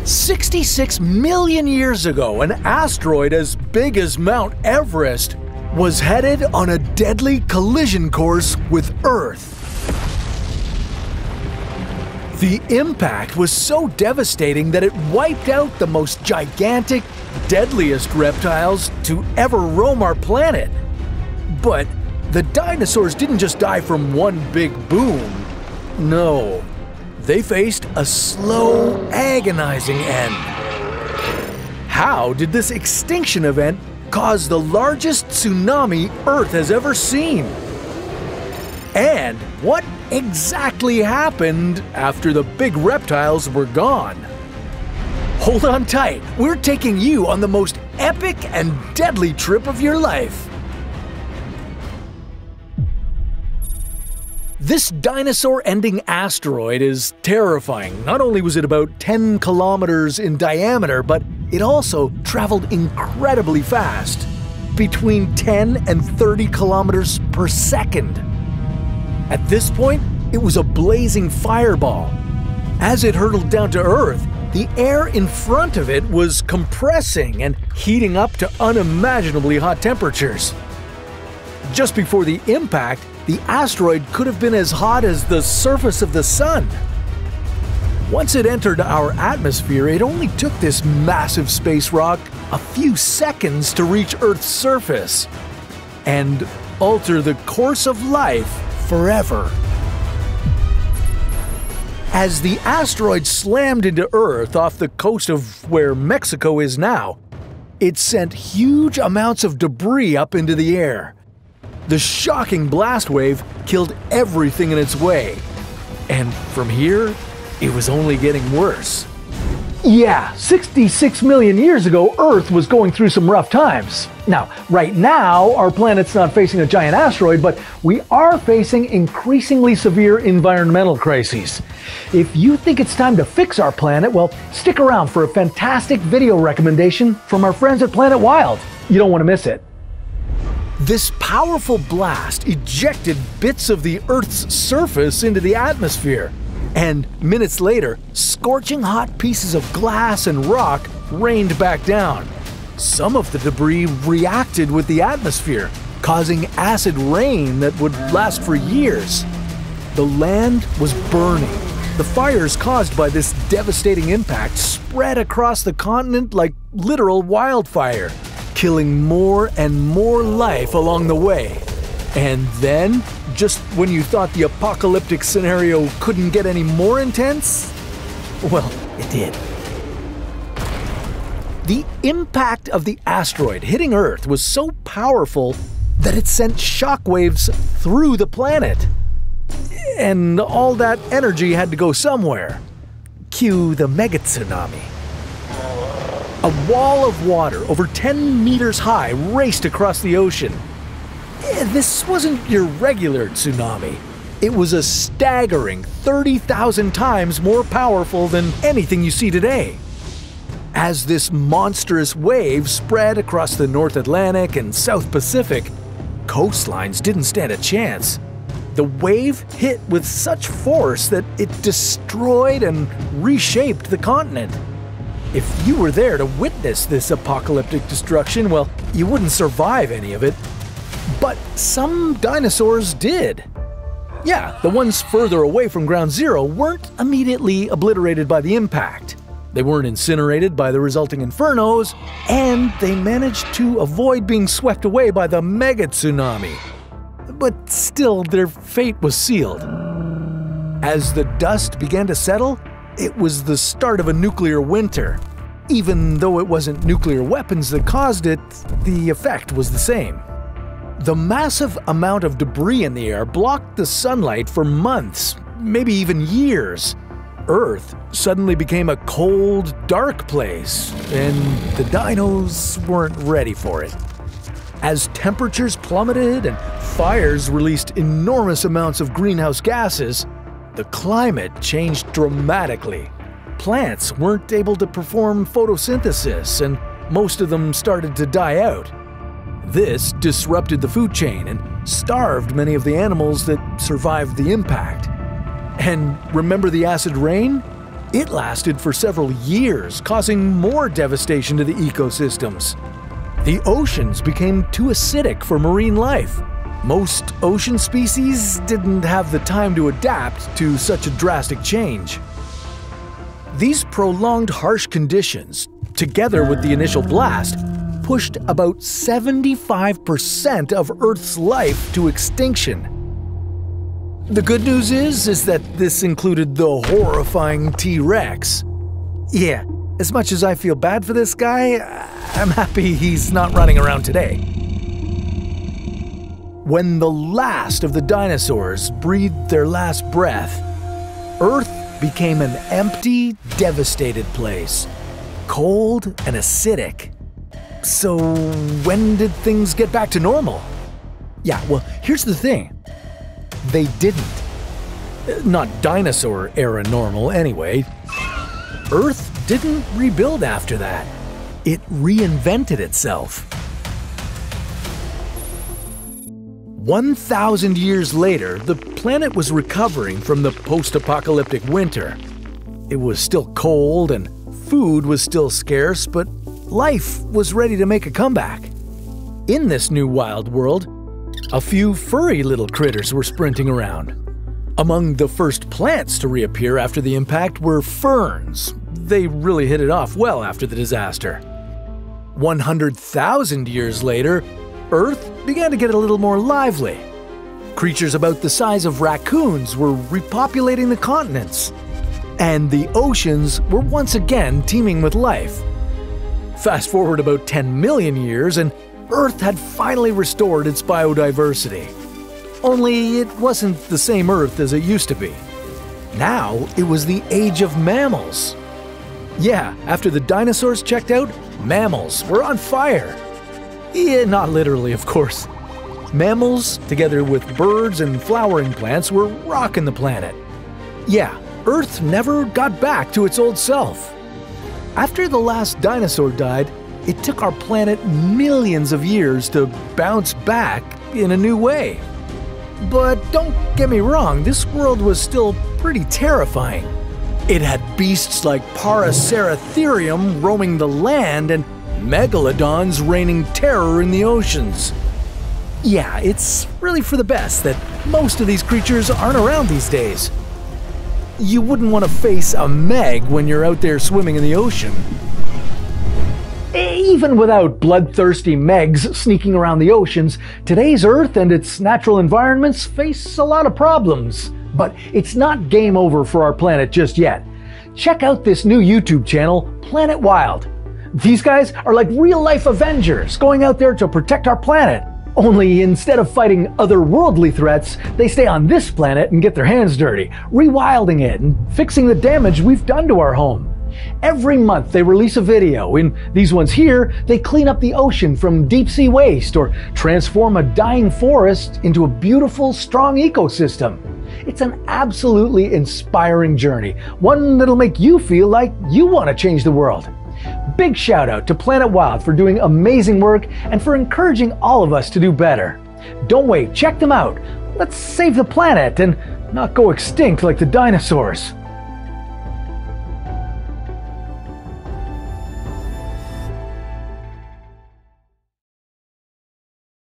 66 million years ago, an asteroid as big as Mount Everest was headed on a deadly collision course with Earth. The impact was so devastating that it wiped out the most gigantic, deadliest reptiles to ever roam our planet. But the dinosaurs didn't just die from one big boom. No. They faced a slow, agonizing end. How did this extinction event cause the largest tsunami Earth has ever seen? And what exactly happened after the big reptiles were gone? Hold on tight, we're taking you on the most epic and deadly trip of your life. This dinosaur-ending asteroid is terrifying. Not only was it about 10 kilometers in diameter, but it also traveled incredibly fast, between 10 and 30 kilometers per second. At this point, it was a blazing fireball. As it hurtled down to Earth, the air in front of it was compressing and heating up to unimaginably hot temperatures. Just before the impact, the asteroid could have been as hot as the surface of the sun. Once it entered our atmosphere, it only took this massive space rock a few seconds to reach Earth's surface and alter the course of life forever. As the asteroid slammed into Earth off the coast of where Mexico is now, it sent huge amounts of debris up into the air. The shocking blast wave killed everything in its way. And from here, it was only getting worse. Yeah, 66 million years ago, Earth was going through some rough times. Now, right now, our planet's not facing a giant asteroid, but we are facing increasingly severe environmental crises. If you think it's time to fix our planet, well, stick around for a fantastic video recommendation from our friends at Planet Wild. You don't want to miss it. This powerful blast ejected bits of the Earth's surface into the atmosphere, and minutes later, scorching hot pieces of glass and rock rained back down. Some of the debris reacted with the atmosphere, causing acid rain that would last for years. The land was burning. The fires caused by this devastating impact spread across the continent like literal wildfire, killing more and more life along the way. And then, just when you thought the apocalyptic scenario couldn't get any more intense, well, it did. The impact of the asteroid hitting Earth was so powerful that it sent shockwaves through the planet. And all that energy had to go somewhere. Cue the mega tsunami. A wall of water over 10 meters high raced across the ocean. This wasn't your regular tsunami. It was a staggering 30,000 times more powerful than anything you see today. As this monstrous wave spread across the North Atlantic and South Pacific, coastlines didn't stand a chance. The wave hit with such force that it destroyed and reshaped the continent. If you were there to witness this apocalyptic destruction, well, you wouldn't survive any of it. But some dinosaurs did. Yeah, the ones further away from Ground Zero weren't immediately obliterated by the impact. They weren't incinerated by the resulting infernos, and they managed to avoid being swept away by the mega tsunami. But still, their fate was sealed. As the dust began to settle, it was the start of a nuclear winter. Even though it wasn't nuclear weapons that caused it, the effect was the same. The massive amount of debris in the air blocked the sunlight for months, maybe even years. Earth suddenly became a cold, dark place, and the dinos weren't ready for it. As temperatures plummeted and fires released enormous amounts of greenhouse gases, the climate changed dramatically. Plants weren't able to perform photosynthesis, and most of them started to die out. This disrupted the food chain and starved many of the animals that survived the impact. And remember the acid rain? It lasted for several years, causing more devastation to the ecosystems. The oceans became too acidic for marine life. Most ocean species didn't have the time to adapt to such a drastic change. These prolonged harsh conditions, together with the initial blast, pushed about 75% of Earth's life to extinction. The good news is that this included the horrifying T-Rex. Yeah, as much as I feel bad for this guy, I'm happy he's not running around today. When the last of the dinosaurs breathed their last breath, Earth became an empty, devastated place, cold and acidic. So when did things get back to normal? Yeah, well, here's the thing. They didn't. Not dinosaur-era normal, anyway. Earth didn't rebuild after that. It reinvented itself. 1,000 years later, the planet was recovering from the post-apocalyptic winter. It was still cold and food was still scarce, but life was ready to make a comeback. In this new wild world, a few furry little critters were sprinting around. Among the first plants to reappear after the impact were ferns. They really hit it off well after the disaster. 100,000 years later, Earth began to get a little more lively. Creatures about the size of raccoons were repopulating the continents. And the oceans were once again teeming with life. Fast forward about 10 million years and Earth had finally restored its biodiversity. Only it wasn't the same Earth as it used to be. Now it was the age of mammals. Yeah, after the dinosaurs checked out, mammals were on fire. Yeah, not literally, of course. Mammals, together with birds and flowering plants, were rocking the planet. Yeah, Earth never got back to its old self. After the last dinosaur died, it took our planet millions of years to bounce back in a new way. But don't get me wrong, this world was still pretty terrifying. It had beasts like Paraceratherium roaming the land and megalodons raining terror in the oceans. Yeah, it's really for the best that most of these creatures aren't around these days. You wouldn't want to face a meg when you're out there swimming in the ocean. Even without bloodthirsty megs sneaking around the oceans, today's Earth and its natural environments face a lot of problems. But it's not game over for our planet just yet. Check out this new YouTube channel, Planet Wild. These guys are like real-life Avengers going out there to protect our planet. Only instead of fighting otherworldly threats, they stay on this planet and get their hands dirty, rewilding it and fixing the damage we've done to our home. Every month they release a video. In these ones here, they clean up the ocean from deep-sea waste or transform a dying forest into a beautiful, strong ecosystem. It's an absolutely inspiring journey, one that'll make you feel like you want to change the world. Big shout out to Planet Wild for doing amazing work and for encouraging all of us to do better. Don't wait, check them out. Let's save the planet and not go extinct like the dinosaurs.